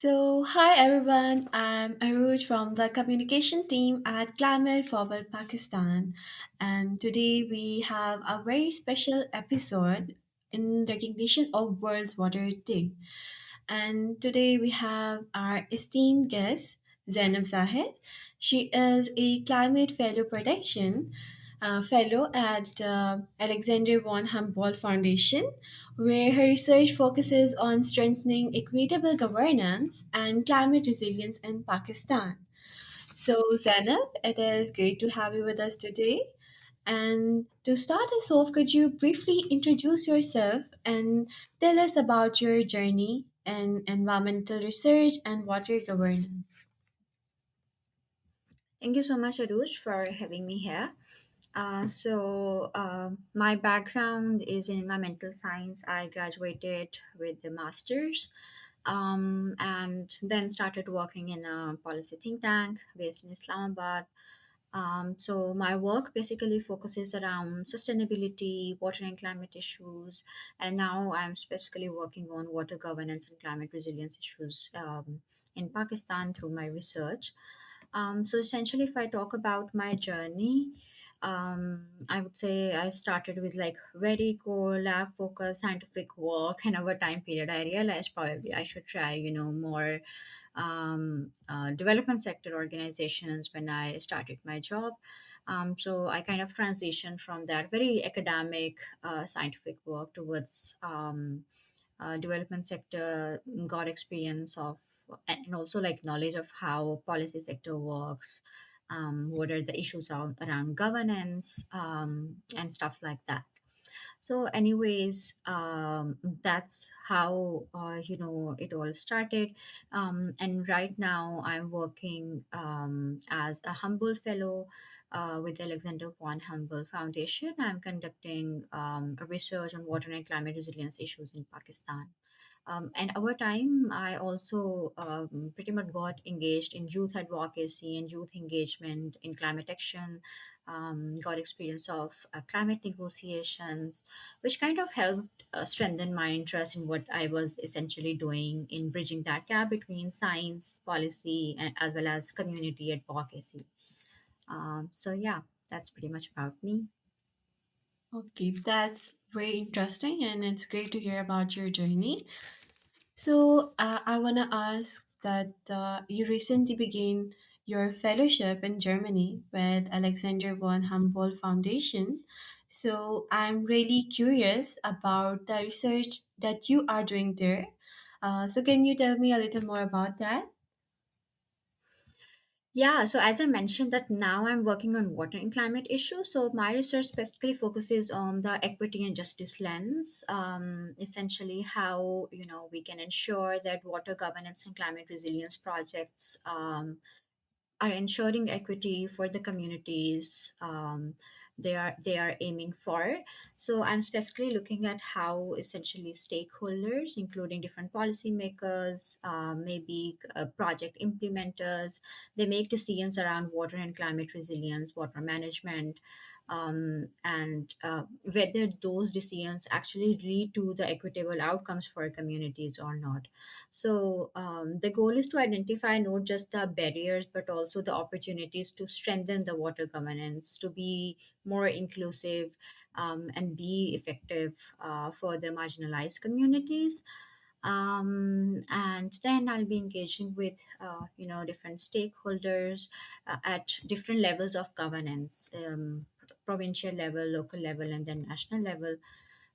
Hi everyone, I'm Arooj from the communication team at Climate Forward Pakistan, and today we have a very special episode in recognition of World's Water Day. And today we have our esteemed guest, Zainab Zahid. She is a climate fellow protection fellow at Alexander von Humboldt Foundation, where her research focuses on strengthening equitable governance and climate resilience in Pakistan. So, Zainab, it is great to have you with us today. And to start us off, could you briefly introduce yourself and tell us about your journey in environmental research and water governance? Thank you so much, Aruj, for having me here. My background is in environmental science. I graduated with the master's and then started working in a policy think tank based in Islamabad. My work basically focuses around sustainability, water and climate issues, and now I'm specifically working on water governance and climate resilience issues in Pakistan through my research. Essentially, if I talk about my journey, I would say I started with like very core lab focused scientific work, and over time period, I realized probably I should try, more development sector organizations when I started my job. So I kind of transitioned from that very academic scientific work towards development sector, got experience of and also like knowledge of how policy sector works, what are the issues around governance, and stuff like that. So anyways, that's how it all started. And right now I'm working as a Humboldt fellow with the Alexander von Humboldt Foundation. I'm conducting a research on water and climate resilience issues in Pakistan. And over time, I also pretty much got engaged in youth advocacy and youth engagement in climate action. Got experience of climate negotiations, which kind of helped strengthen my interest in what I was essentially doing in bridging that gap between science, policy, and as well as community advocacy. Yeah, that's pretty much about me. Okay, that's very interesting and it's great to hear about your journey. So, I want to ask that you recently began your fellowship in Germany with Alexander von Humboldt Foundation. So, I'm really curious about the research that you are doing there. So, can you tell me a little more about that? Yeah, so as I mentioned that now I'm working on water and climate issues. So my research specifically focuses on the equity and justice lens, essentially how we can ensure that water governance and climate resilience projects are ensuring equity for the communities they are aiming for. So I'm specifically looking at how essentially stakeholders, including different policymakers, maybe project implementers, they make decisions around water and climate resilience, water management, and whether those decisions actually lead to the equitable outcomes for communities or not. The goal is to identify not just the barriers but also the opportunities to strengthen the water governance, to be more inclusive, and be effective for the marginalized communities. And then I'll be engaging with different stakeholders at different levels of governance, provincial level, local level, and then national level,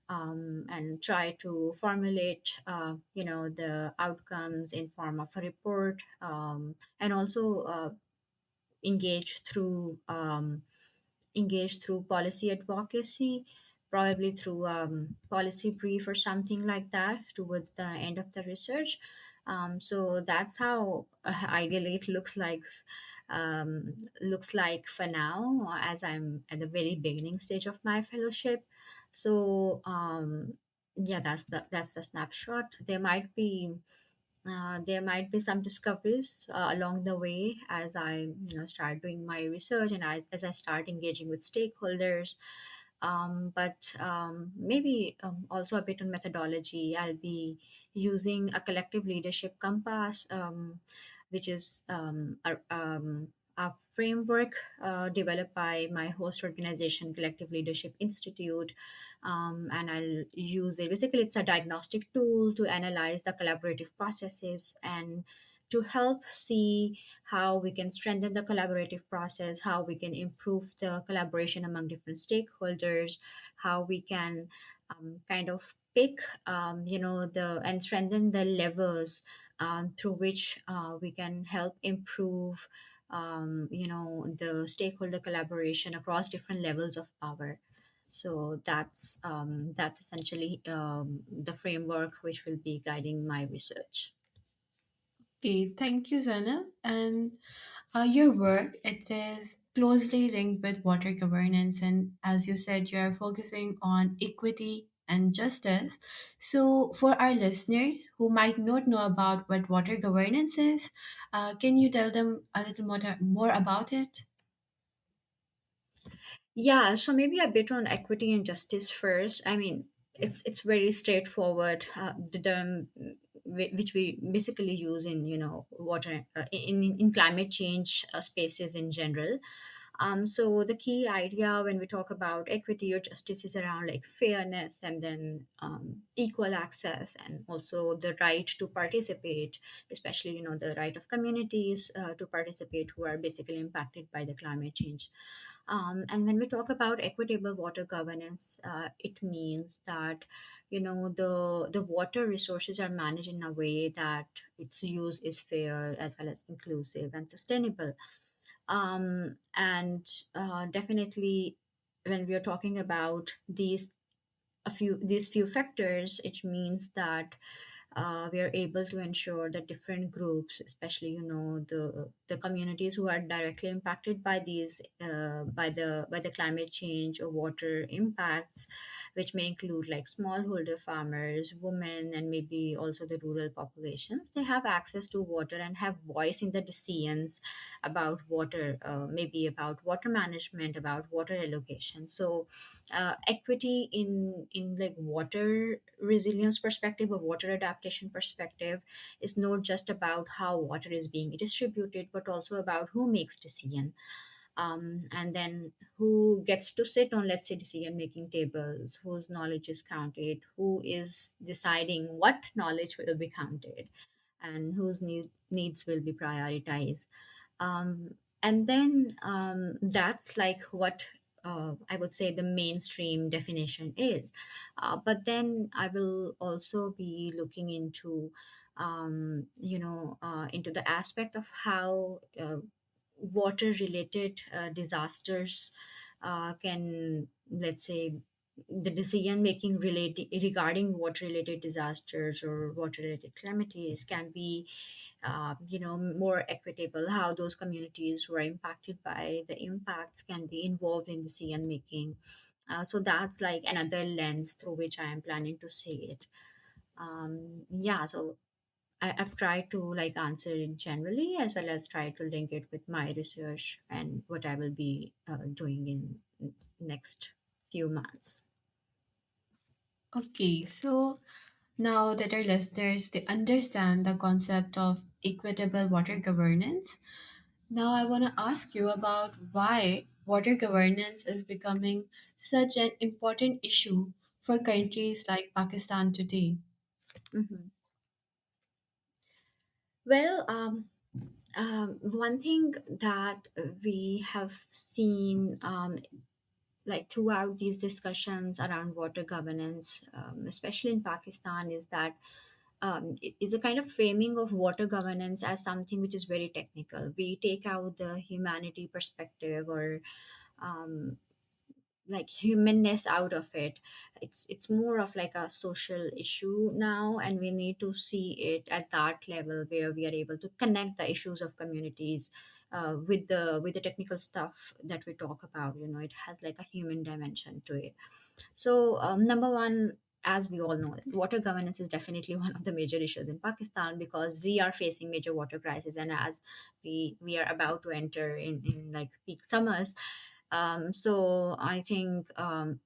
and try to formulate the outcomes in form of a report, and also engage through um, engage through policy advocacy, probably through policy brief or something like that towards the end of the research. So that's how ideally it looks like for now, as I'm at the very beginning stage of my fellowship. So that's the snapshot. There might be some discoveries along the way as I start doing my research, and as I start engaging with stakeholders. But maybe also a bit on methodology. I'll be using a collective leadership compass, which is a framework developed by my host organization, Collective Leadership Institute. And I'll use it. Basically, it's a diagnostic tool to analyze the collaborative processes and to help see how we can strengthen the collaborative process, how we can improve the collaboration among different stakeholders, how we can kind of pick, the and strengthen the levers through which we can help improve, the stakeholder collaboration across different levels of power. So that's essentially the framework which will be guiding my research. Okay, thank you, Zainab. And your work, it is closely linked with water governance, and as you said, you are focusing on equity and justice. So, for our listeners who might not know about what water governance is, can you tell them a little more about it? Yeah, so maybe a bit on equity and justice first. I mean, it's very straightforward. The term which we basically use in water in climate change spaces in general. So the key idea when we talk about equity or justice is around like fairness, and then equal access, and also the right to participate, especially the right of communities to participate who are basically impacted by the climate change. And when we talk about equitable water governance, it means that the water resources are managed in a way that its use is fair as well as inclusive and sustainable. And definitely, when we are talking about these few factors, it means that we are able to ensure that different groups, especially the communities who are directly impacted by these by the climate change or water impacts, which may include like smallholder farmers, women, and maybe also the rural populations, they have access to water and have voice in the decisions about water, maybe about water management, about water allocation. So equity in like water resilience perspective or water adaptation perspective is not just about how water is being distributed, but also about who makes decision, and then who gets to sit on, let's say, decision making tables, whose knowledge is counted, who is deciding what knowledge will be counted, and whose needs will be prioritized. And then that's like what I would say the mainstream definition is. But then I will also be looking into the aspect of how water related disasters can, let's say, the decision making related regarding water related disasters or water related calamities can be more equitable, how those communities who are impacted by the impacts can be involved in decision making. So that's like another lens through which I am planning to see it. Yeah, so I've tried to like answer it generally as well as try to link it with my research and what I will be doing in next few months. Okay, so now that our listeners they understand the concept of equitable water governance, now I want to ask you about why water governance is becoming such an important issue for countries like Pakistan today. Mhm. Well, one thing that we have seen like throughout these discussions around water governance, especially in Pakistan, is that it is a kind of framing of water governance as something which is very technical. We take out the humanity perspective or um, like humanness out of it. It's more of like a social issue now, and we need to see it at that level where we are able to connect the issues of communities with the technical stuff that we talk about. It has like a human dimension to it. So number one, as we all know, water governance is definitely one of the major issues in Pakistan because we are facing major water crisis, and as we are about to enter in like peak summers, So I think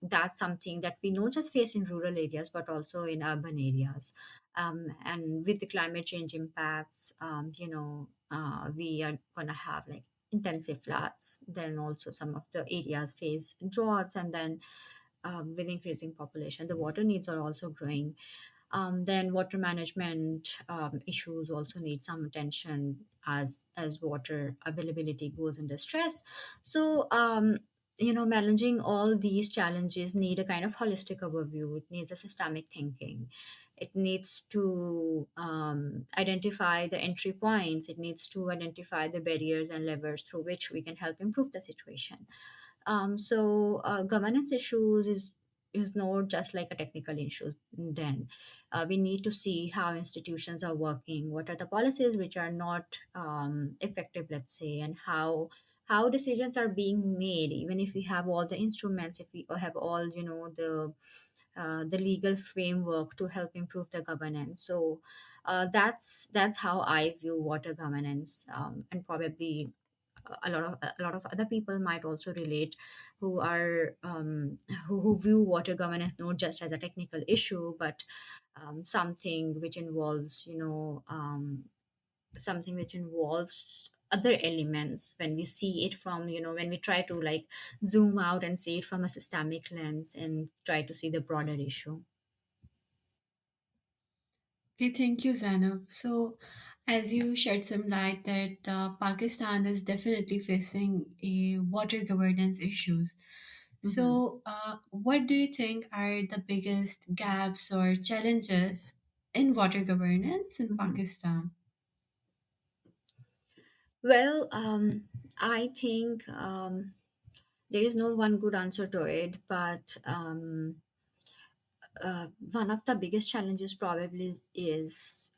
that's something that we not just face in rural areas but also in urban areas. And with the climate change impacts, we are going to have like intensive floods. Then also some of the areas face droughts, and then with increasing population, the water needs are also growing. Then water management issues also need some attention as water availability goes under stress. So managing all these challenges need a kind of holistic overview. It needs a systemic thinking. It needs to identify the entry points. It needs to identify the barriers and levers through which we can help improve the situation. So governance issues is not just like a technical issues. Then we need to see how institutions are working, what are the policies which are not effective, let's say, and how decisions are being made. Even if we have all the instruments, if we have all the legal framework to help improve the governance. So that's how I view water governance, and probably a lot of other people might also relate, who are who view water governance not just as a technical issue, but something which involves something which involves other elements. When we see it from, when we try to like zoom out and see it from a systemic lens and try to see the broader issue. Okay, thank you, Zainab. So, as you shed some light that Pakistan is definitely facing a water governance issues. Mhm. So, what do you think are the biggest gaps or challenges in water governance in Mhm. Pakistan? Well, I think there is no one good answer to it, but one of the biggest challenges probably is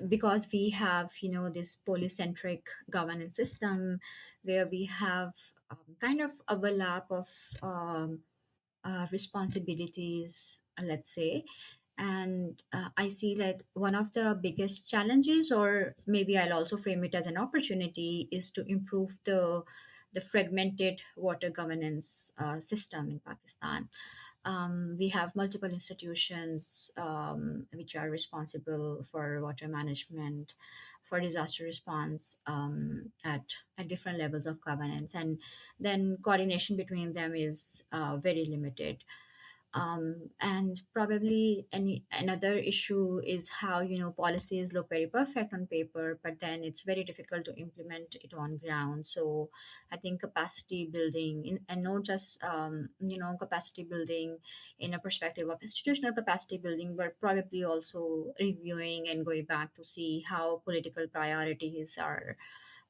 because we have this polycentric governance system where we have kind of overlap of responsibilities, let's say. And I see that one of the biggest challenges, or maybe I'll also frame it as an opportunity, is to improve the fragmented water governance system in Pakistan. We have multiple institutions which are responsible for water management, for disaster response, at different levels of governance, and then coordination between them is very limited. And probably another issue is how policies look very perfect on paper, but then it's very difficult to implement it on ground. So I think capacity building and not just capacity building in a perspective of institutional capacity building, but probably also reviewing and going back to see how political priorities are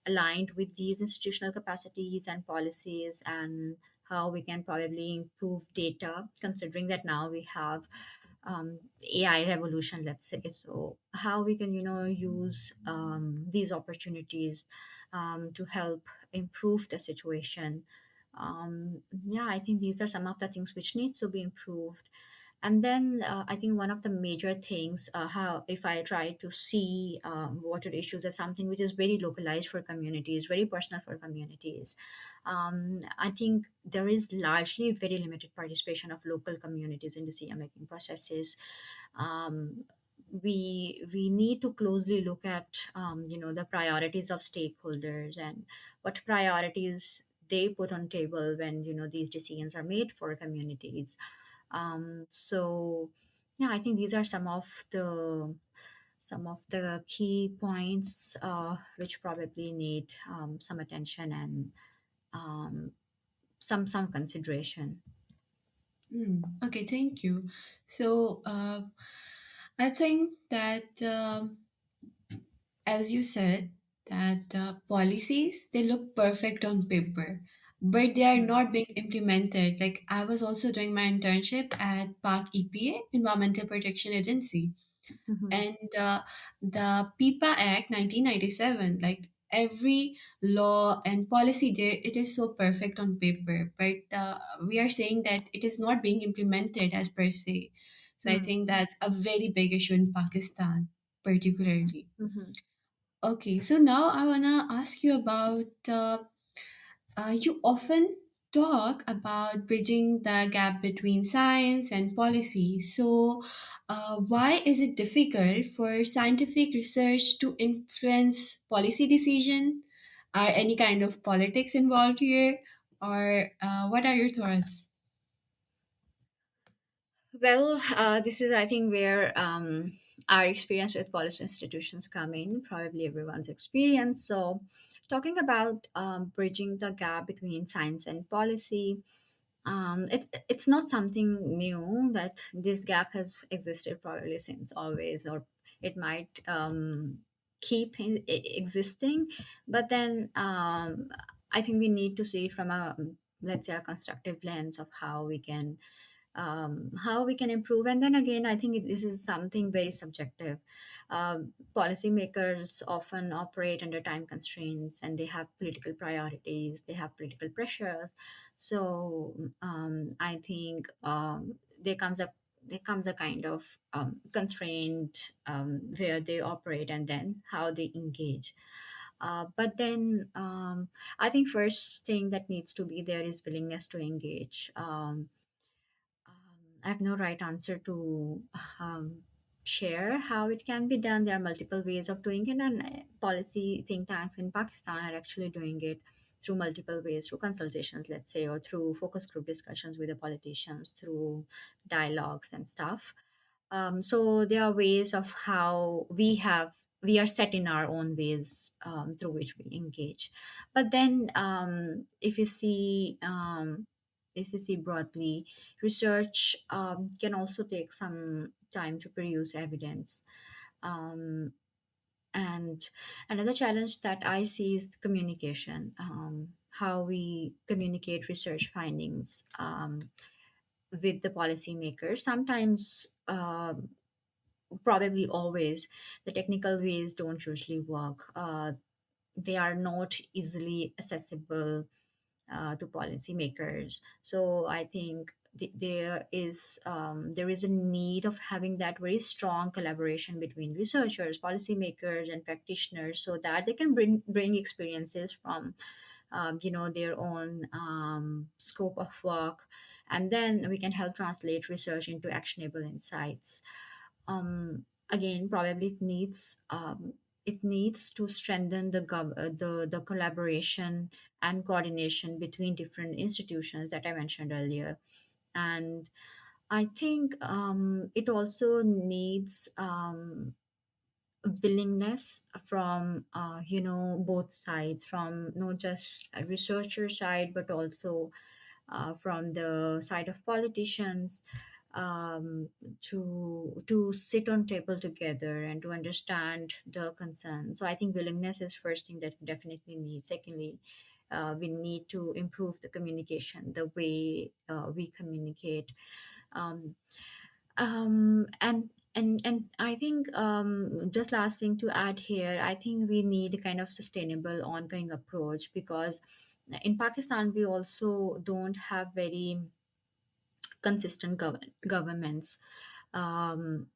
aligned with these institutional capacities and policies, and how we can probably improve data, considering that now we have AI revolution, let's say. So how we can use these opportunities to help improve the situation. Yeah, I think these are some of the things which needs to be improved. And then I think one of the major things, how if I try to see water issues as something which is very localized for communities, very personal for communities, I think there is largely very limited participation of local communities in decision making processes. Um, we need to closely look at the priorities of stakeholders and what priorities they put on table when these decisions are made for communities. So yeah, I think these are some of the key points which probably need some attention and um, some consideration. Okay, thank you. So, I think that as you said, that policies they look perfect on paper, but they are not being implemented. Like I was also doing my internship at Park EPA, Environmental Protection Agency, Mhm. and the PIPA Act 1997. Like every law and policy there, it is so perfect on paper, but we are saying that it is not being implemented as per se. So I Hmm. think that's a very big issue in Pakistan, particularly. Mhm. Okay, so now I wanna ask you about you often talk about bridging the gap between science and policy. So, why is it difficult for scientific research to influence policy decision? Are any kind of politics involved here, or what are your thoughts? Well, this is, I think, where our experience with policy institutions come in, probably everyone's experience. So, talking about bridging the gap between science and policy, it's not something new. That this gap has existed probably since always, or it might keep existing. But then I think we need to see from a, let's say, a constructive lens of how we can improve. And then again, I think this is something very subjective. Policymakers often operate under time constraints, and they have political priorities, they have political pressures. So I think there comes a kind of constraint where they operate, and then how they engage. But then I think first thing that needs to be there is willingness to engage. I have no right answer to share how it can be done. There are multiple ways of doing it, and policy think tanks in Pakistan are actually doing it through multiple ways, through consultations, let's say, or through focus group discussions with the politicians, through dialogues and stuff. So there are ways of how we are set in our own ways through which we engage. But then if you see broadly, research can also take some time to produce evidence. Um, and another challenge that I see is the communication, how we communicate research findings with the policymakers. Sometimes, probably always, the technical ways don't usually work. They are not easily accessible to policymakers. So I think there is a need of having that very strong collaboration between researchers, policymakers, and practitioners, so that they can bring experiences from their own scope of work, and then we can help translate research into actionable insights. Again, probably it needs to strengthen the collaboration and coordination between different institutions that I mentioned earlier. And I think it also needs willingness from both sides, from not just a researcher side but also from the side of politicians, to sit on table together and to understand the concern. So I think willingness is first thing that we definitely need. Secondly, we need to improve the communication, the way we communicate. um, and I think, just last thing to add here, I think we need a kind of sustainable ongoing approach, because in Pakistan we also don't have very consistent governments. um,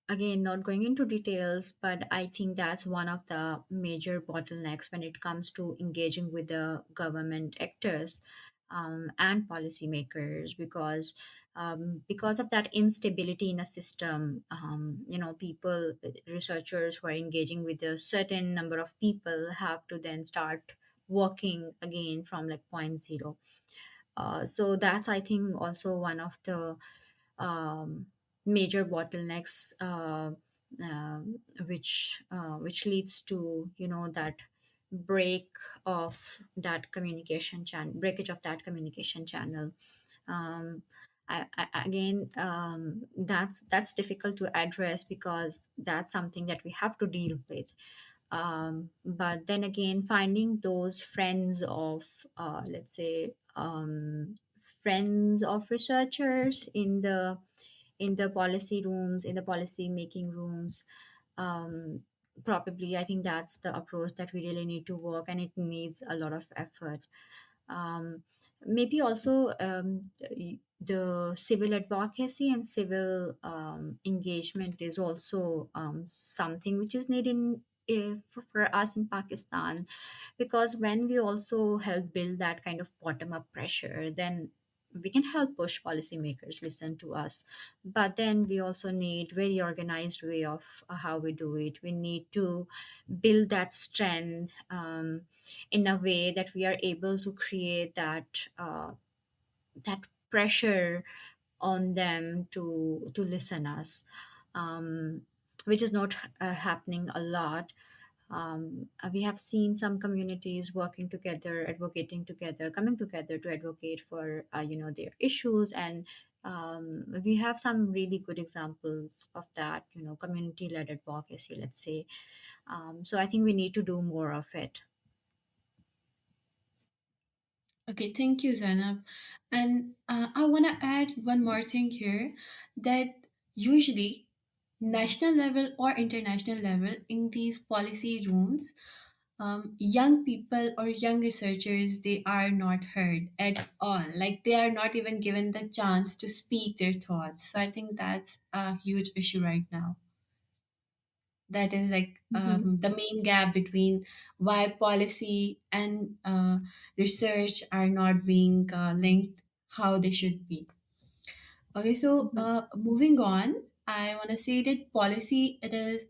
Again, not going into details, but I think that's one of the major bottlenecks when it comes to engaging with the government actors and policymakers, because of that instability in a system. People, researchers who are engaging with a certain number of people have to then start working again from like point zero. So that's, I think, also one of the um, major bottlenecks, which leads to that break of that communication channel breakage of that communication channel. um, Again, that's difficult to address, because that's something that we have to deal with. But then again, finding those friends of, let's say, friends of researchers in the policy rooms, in the policy making rooms, um, probably, I think that's the approach that we really need to work, and it needs a lot of effort. Maybe also, the civil advocacy and civil engagement is also something which is needed if for us in Pakistan, because when we also help build that kind of bottom up pressure, then we can help push policymakers listen to us. But then we also need very organized way of how we do it. We need to build that strength in a way that we are able to create that pressure on them to listen us, um, which is not happening a lot. We have seen some communities working together, advocating together, coming together to advocate for their issues, and we have some really good examples of that, community-led advocacy, let's say. So I think we need to do more of it. Okay, thank you, Zainab. And I want to add one more thing here, that usually national level or international level in these policy rooms, young people or young researchers, they are not heard at all. Like they are not even given the chance to speak their thoughts. So I think that's a huge issue right now. That is like Mhm. the main gap between why policy and research are not being linked how they should be. Okay, so Mhm. moving on, I want to say that policy, it is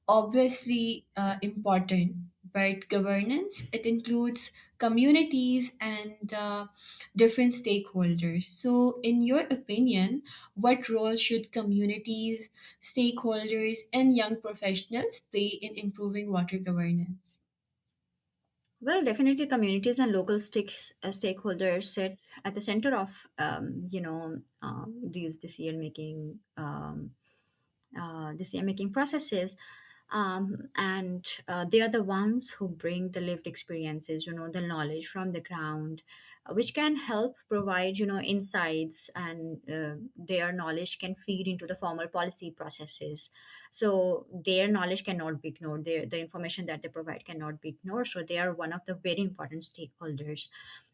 obviously important, but governance, it includes communities and different stakeholders. So, in your opinion, what role should communities, stakeholders, and young professionals play in improving water governance? Well, definitely, communities and local stakeholders sit at the center of these decision making processes, and they are the ones who bring the lived experiences, the knowledge from the ground, which can help provide insights, and their knowledge can feed into the formal policy processes. So their knowledge cannot be ignored, the information that they provide cannot be ignored, so they are one of the very important stakeholders.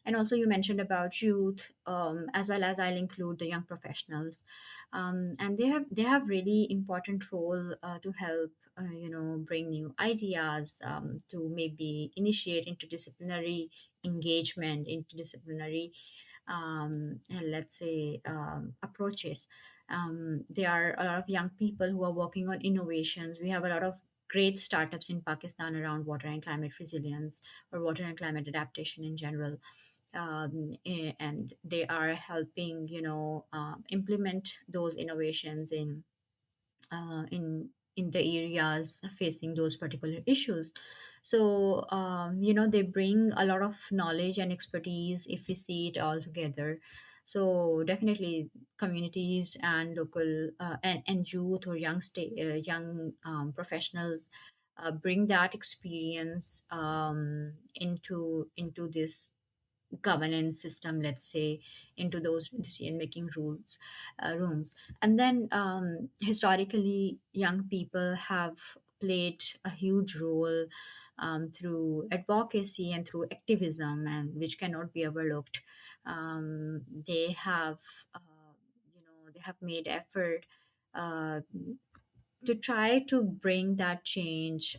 And also you mentioned about youth, as well as I'll include the young professionals, and they have really important role to help bring new ideas, to maybe initiate interdisciplinary engagement, interdisciplinary and let's say approaches. There are a lot of young people who are working on innovations. We have a lot of great startups in Pakistan around water and climate resilience, or water and climate adaptation in general. And they are helping implement those innovations in the areas facing those particular issues. So they bring a lot of knowledge and expertise if we see it all together. So definitely communities and local and youth or young professionals bring that experience into this governance system, let's say, into those decision making rooms. And then historically young people have played a huge role through advocacy and through activism, and which cannot be overlooked. They have they have made effort uh, to try to bring that change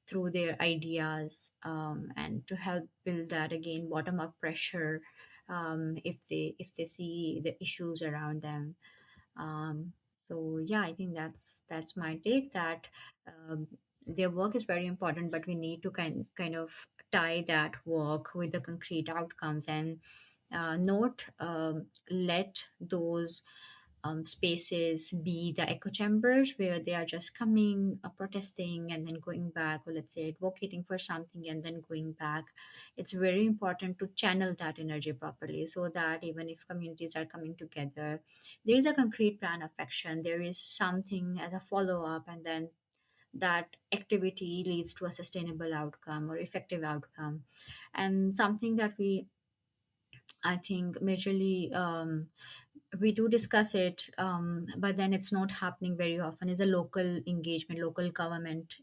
through their ideas, and to help build that again bottom up pressure, if they see the issues around them. So yeah, I think that's my take, that um, their work is very important, but we need to kind of tie that work with the concrete outcomes, and not let those spaces be the echo chambers where they are just coming, protesting, and then going back, or let's say advocating for something and then going back. It's very important to channel that energy properly, so that even if communities are coming together, there is a concrete plan of action, there is something as a follow up, and then that activity leads to a sustainable outcome or effective outcome. And something that we, I think, majorly we do discuss it, but then it's not happening very often, is a local engagement, local government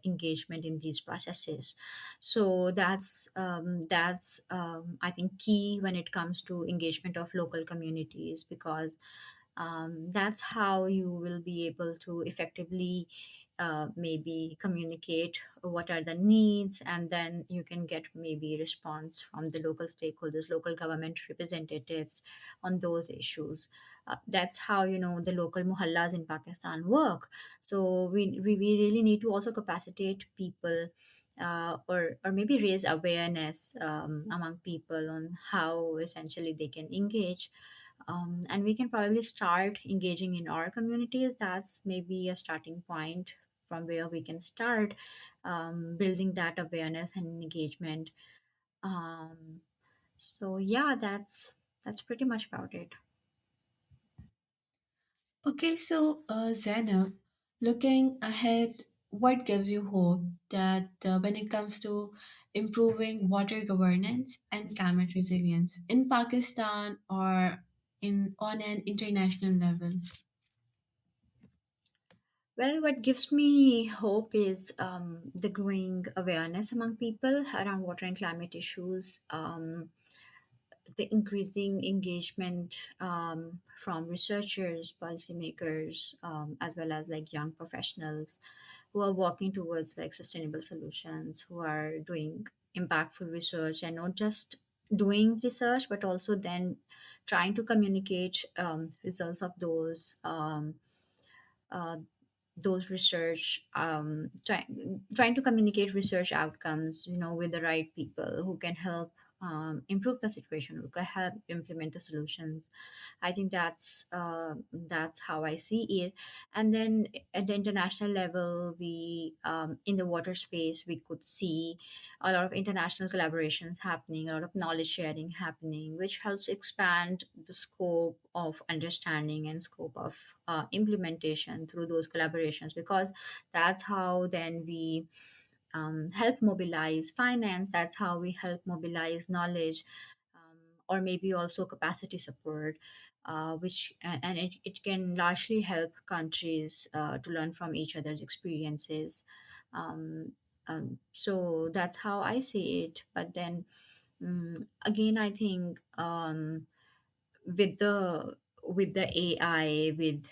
engagement in these processes. So that's I think key when it comes to engagement of local communities, because that's how you will be able to effectively maybe communicate what are the needs, and then you can get maybe response from the local stakeholders, local government representatives on those issues. That's how the local muhallas in Pakistan work. So we really need to also capacitate people, or maybe raise awareness among people on how essentially they can engage. And we can probably start engaging in our communities. That's maybe a starting point from where we can start building that awareness and engagement. um, so yeah, that's pretty much about it. Okay, so Zainab, looking ahead, what gives you hope that when it comes to improving water governance and climate resilience in Pakistan or in on an international level? Well, what gives me hope is the growing awareness among people around water and climate issues. The increasing engagement from researchers, policymakers, as well as like young professionals who are working towards like sustainable solutions, who are doing impactful research, and not just doing research, but also then trying to communicate results of uh, those research, trying to communicate research outcomes, with the right people who can help improve the situation, who can help implement the solutions. I think that's how I see it. And then at the international level, we in the water space, we could see a lot of international collaborations happening, a lot of knowledge sharing happening, which helps expand the scope of understanding and scope of implementation through those collaborations, because that's how then we help mobilize finance, that's how we help mobilize knowledge, or maybe also capacity support, and it can largely help countries to learn from each other's experiences. um, so that's how I see it. But then again, I think with the AI, with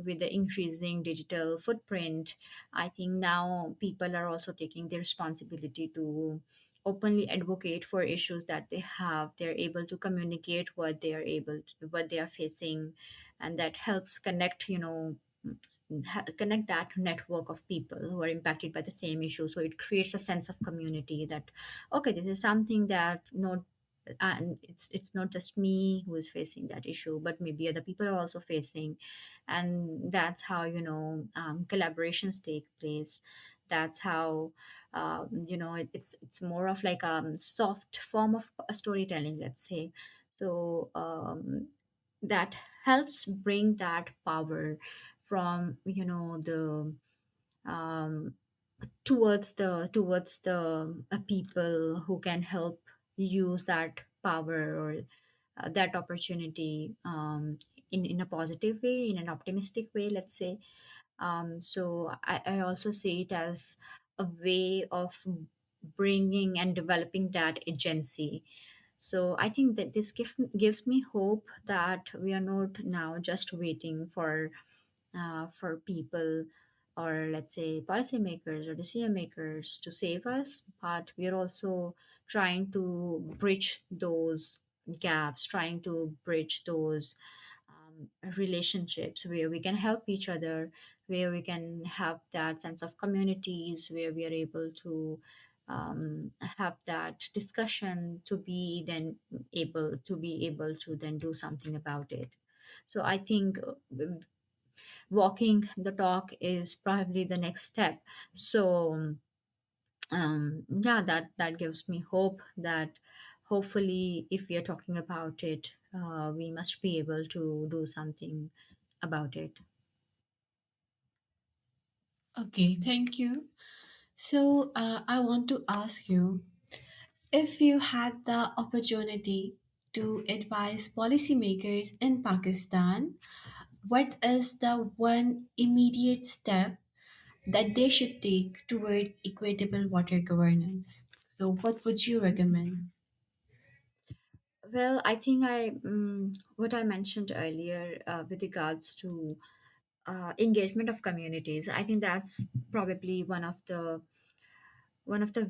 with the increasing digital footprint, I think now people are also taking the responsibility to openly advocate for issues that they have. They're able to communicate what they are facing, and that helps connect, connect that network of people who are impacted by the same issue. So it creates a sense of community that, okay, this is something that not and it's not just me who is facing that issue, but maybe other people are also facing. And that's how collaborations take place. That's how it's more of like a soft form of a storytelling, let's say. So that helps bring that power from the um, towards the people who can help use that power, or that opportunity, in a positive way, in an optimistic way, let's say. So I also see it as a way of bringing and developing that agency. So I think that this gives me hope that we are not now just waiting for people, or let's say policymakers or decision makers, to save us, but we are also trying to bridge those gaps, trying to bridge those relationships where we can help each other, where we can have that sense of communities, where we are able to have that discussion, to be able to then do something about it. So I think walking the talk is probably the next step. So yeah, that gives me hope that hopefully, if we are talking about it, we must be able to do something about it. Okay, thank you. So I want to ask you, if you had the opportunity to advise policymakers in Pakistan, what is the one immediate step that they should take toward equitable water governance? So, what would you recommend? Well, I think what I mentioned earlier with regards to engagement of communities. I think that's probably one of the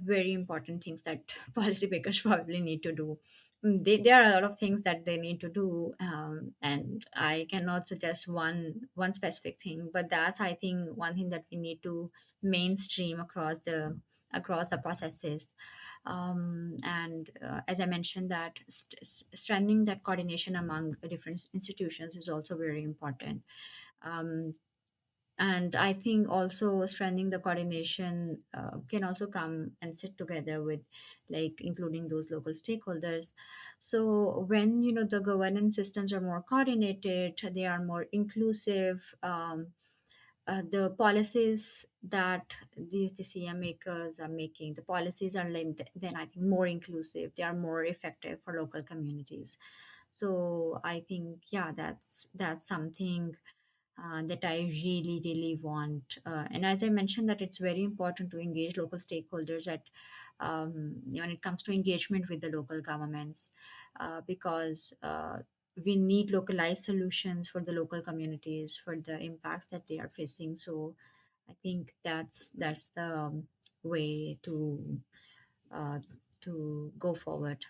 very important things that policymakers probably need to do. There are a lot of things that they need to do, and I cannot suggest one specific thing, but that's, I think, one thing that we need to mainstream across the processes. And as I mentioned, that strengthening that coordination among different institutions is also very important. um, and I think also strengthening the coordination can also come and sit together with, like, including those local stakeholders. So when the governance systems are more coordinated, they are more inclusive. The policies that these decision makers are making, the policies are then I think more inclusive, they are more effective for local communities. So I think, yeah, that's something that I really, really want. And as I mentioned, that it's very important to engage local stakeholders when it comes to engagement with the local governments, because we need localized solutions for the local communities for the impacts that they are facing. So I think that's the way uh, to go forward.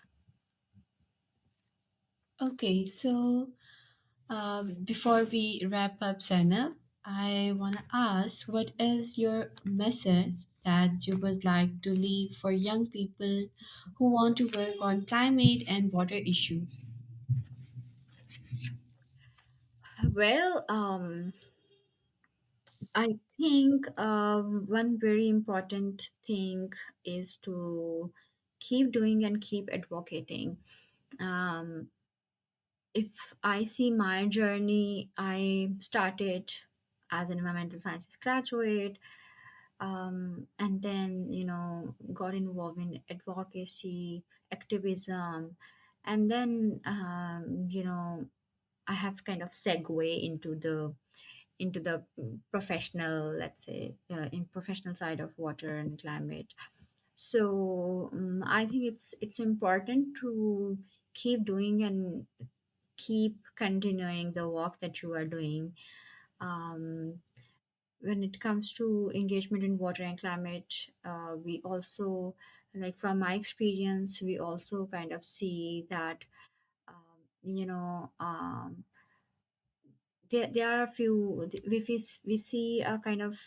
Okay, so before we wrap up, Zainab, I want to ask what is your message that you would like to leave for young people who want to work on climate and water issues? Well, I think one very important thing is to keep doing and keep advocating. Um, if I see my journey, I started as an environmental sciences graduate, and then got involved in advocacy, activism, and then I have kind of segue into the professional, let's say, in professional side of water and climate. So I think it's important to keep doing and keep continuing the work that you are doing. um, when it comes to engagement in water and climate, we also, like, from my experience, we also kind of see that um, you know um, there are a few, we see a kind of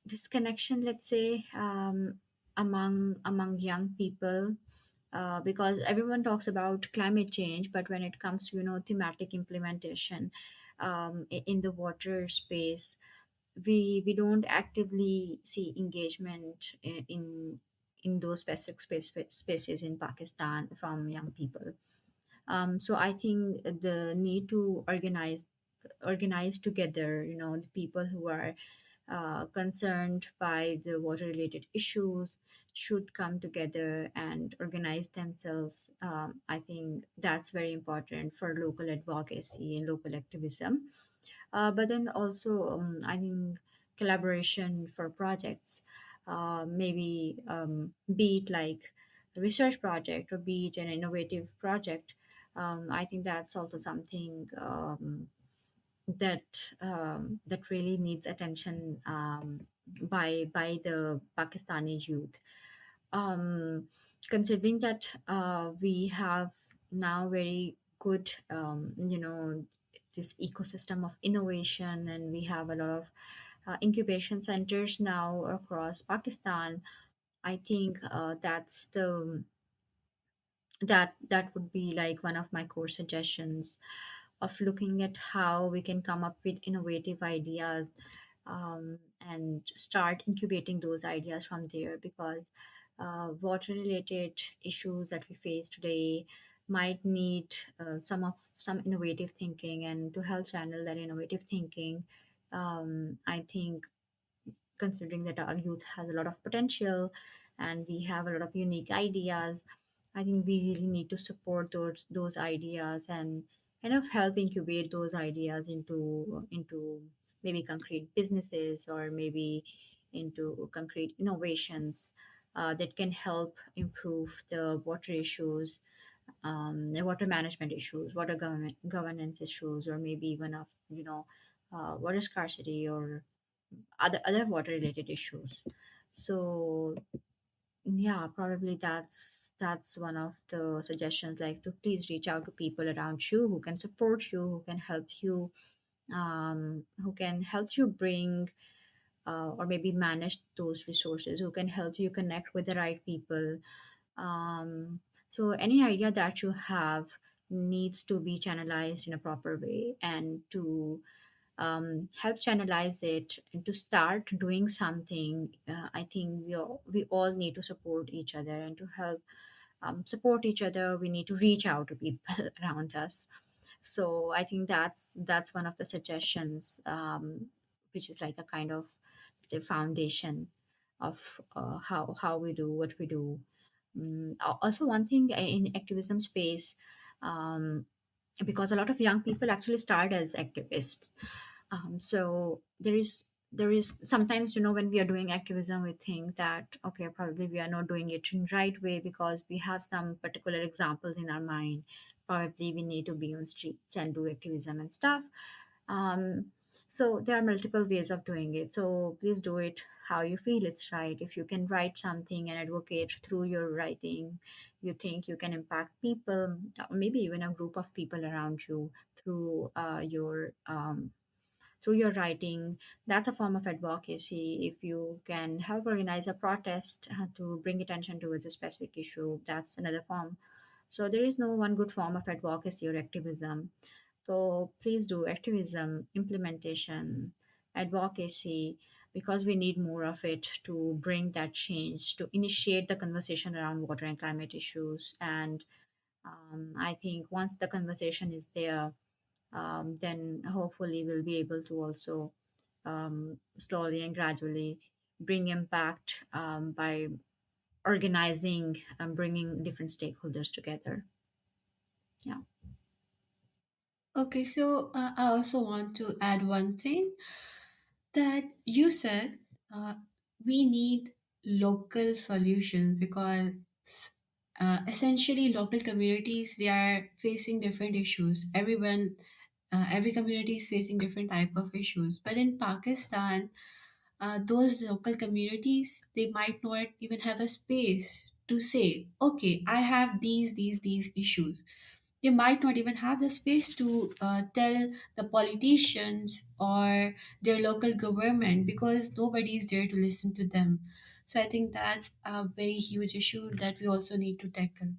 disconnection, let's say, among young people, because everyone talks about climate change, but when it comes to thematic implementation in the water space, we don't actively see engagement in those specific spaces in Pakistan from young people. So I think the need to organize together, the people who are concerned by the water related issues should come together and organize themselves. I think that's very important for local advocacy and local activism. But then also, I think collaboration for projects, maybe be it like a research project or be it an innovative project. I think that's also something that really needs attention by the Pakistani youth. Um, Considering that we have now very good, this ecosystem of innovation, and we have a lot of incubation centers now across Pakistan. I think that would be like one of my core suggestions of looking at how we can come up with innovative ideas, and start incubating those ideas from there, because water related issues that we face today might need some innovative thinking, and to help channel that innovative thinking, I think, considering that our youth has a lot of potential and we have a lot of unique ideas, I think we really need to support those ideas and kind of help incubate those ideas into maybe concrete businesses, or maybe into concrete innovations that can help improve the water issues, the water management issues, water governance issues, or maybe even of water scarcity or other water related issues. So yeah, probably that's one of the suggestions, like to please reach out to people around you who can support you, who can help you, who can help you bring or maybe manage those resources, who can help you connect with the right people. So any idea that you have needs to be channelized in a proper way, and to help channelize it and to start doing something. I think we all need to support each other, and to help support each other, we need to reach out to people around us. So I think that's one of the suggestions, which is like a kind of, say, foundation of how we do what we do. Also, one thing in activism space, um, because a lot of young people actually start as activists. So there is sometimes, when we are doing activism, we think that okay, probably we are not doing it in right way because we have some particular examples in our mind. Probably we need to be on streets and do activism and stuff. So there are multiple ways of doing it. So please do it how you feel it's right. If you can write something and advocate through your writing, you think you can impact people, maybe even a group of people around you through your writing, that's a form of advocacy. If you can help organize a protest to bring attention towards a specific issue, that's another form. So there is no one good form of advocacy or activism. So please do activism, implementation, advocacy, because we need more of it to bring that change, to initiate the conversation around water and climate issues. And I think once the conversation is there, then hopefully we'll be able to also slowly and gradually bring impact by organizing and bringing different stakeholders together. Yeah. Okay, so I also want to add one thing that you said we need local solutions because essentially local communities they are facing different issues. Every community is facing different type of issues. But in Pakistan, those local communities they might not even have a space to say, okay, I have these issues. They might not even have the space to tell the politicians or their local government because nobody is there to listen to them. So I think that's a very huge issue that we also need to tackle.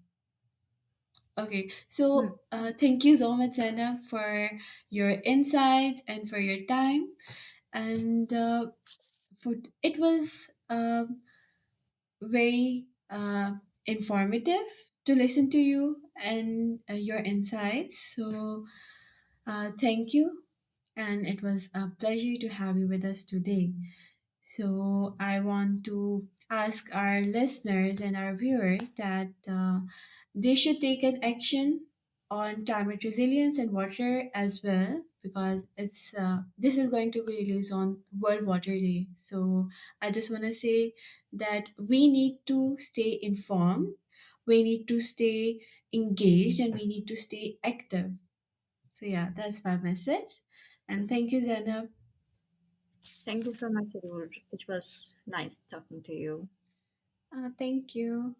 Okay, Hmm. so thank you so much, Anna, for your insights and for your time. And for it was very informative to listen to you and your insights. So thank you, and it was a pleasure to have you with us today. So I want to ask our listeners and our viewers that they should take an action on climate resilience and water as well because it's this is going to be released on World Water Day. So I just want to say that we need to stay informed, we need to stay engaged, and we need to stay active. So yeah, that's my message. And thank you, Zainab. Thank you so much, Arooj. It was nice talking to you. Thank you.